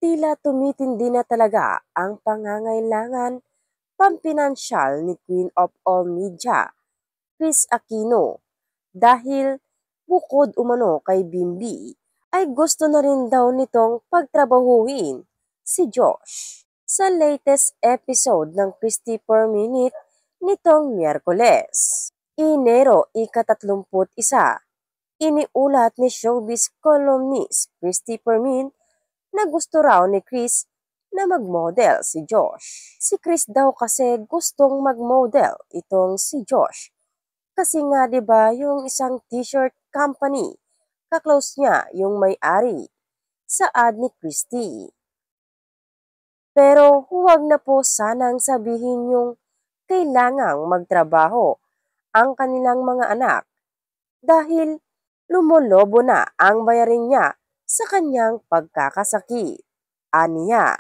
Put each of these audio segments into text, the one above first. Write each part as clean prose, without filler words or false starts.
Tila tumitindi na talaga ang pangangailangan pampinansyal ni Queen of All Media, Kris Aquino, dahil bukod umano kay Bimbi, ay gusto na rin daw nitong pagtrabahuin si Josh sa latest episode ng Christy Per Minute nitong Miyerkules. Enero 31, iniulat ni showbiz columnist Christy Permin na gusto raw ni Kris na mag-model si Josh. Si Kris daw kasi gustong mag-model itong si Josh. Kasi nga 'di ba yung isang t-shirt company, kaklose niya yung may-ari, sa ad ni Christy. Pero huwag na po sanang sabihin yung kailangang magtrabaho ang kanilang mga anak dahil lumolobo na ang bayarin niya sa kanyang pagkakasakit. Aniya,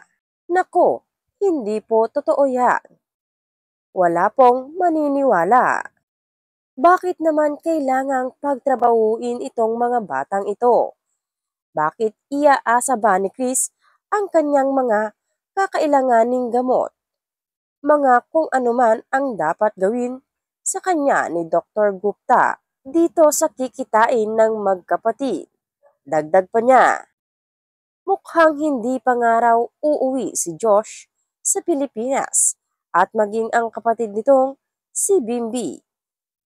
nako, hindi po totoo yan. Wala pong maniniwala. Bakit naman kailangang pagtrabahuin itong mga batang ito? Bakit iaasa ba ni Kris ang kanyang mga kakailanganing gamot? Mga kung anuman ang dapat gawin sa kanya ni Dr. Gupta dito sa kikitain ng magkapatid. Dagdag pa niya, mukhang hindi pa nga raw uuwi si Josh sa Pilipinas at maging ang kapatid nitong si Bimbi.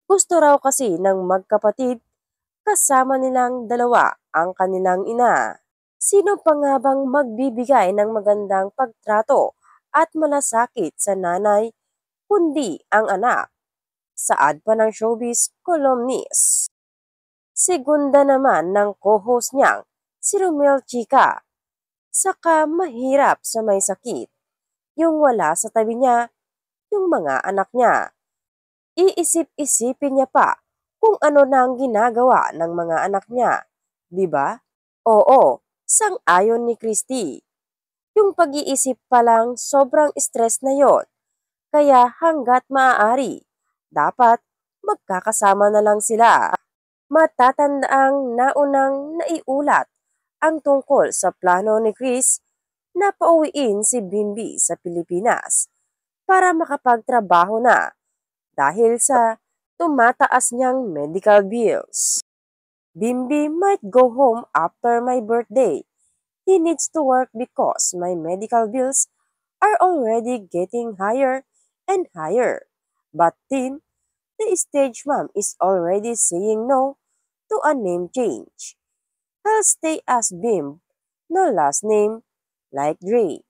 Gusto raw kasi ng magkapatid kasama nilang dalawa ang kanilang ina. Sino pa nga bang magbibigay ng magandang pagtrato at malasakit sa nanay kundi ang anak? Saad pa ng showbiz columnist. Segunda naman ng co-host niyang si Romel Chica. Saka mahirap sa may sakit. Yung wala sa tabi niya, yung mga anak niya. Iisip-isipin niya pa kung ano na ang ginagawa ng mga anak niya. Diba? Oo, sang-ayon ni Christy. Yung pag-iisip pa lang sobrang stress na yon. Kaya hanggat maaari, dapat magkakasama na lang sila. Matatandaang naunang naiulat ang tungkol sa plano ni Kris na pauwiin si Bimbi sa Pilipinas para makapagtrabaho na dahil sa tumataas niyang medical bills. Bimbi might go home after my birthday. He needs to work because my medical bills are already getting higher and higher. But then, the stage mom is already saying no to a name change. I'll stay as Bim, no last name, like Dre.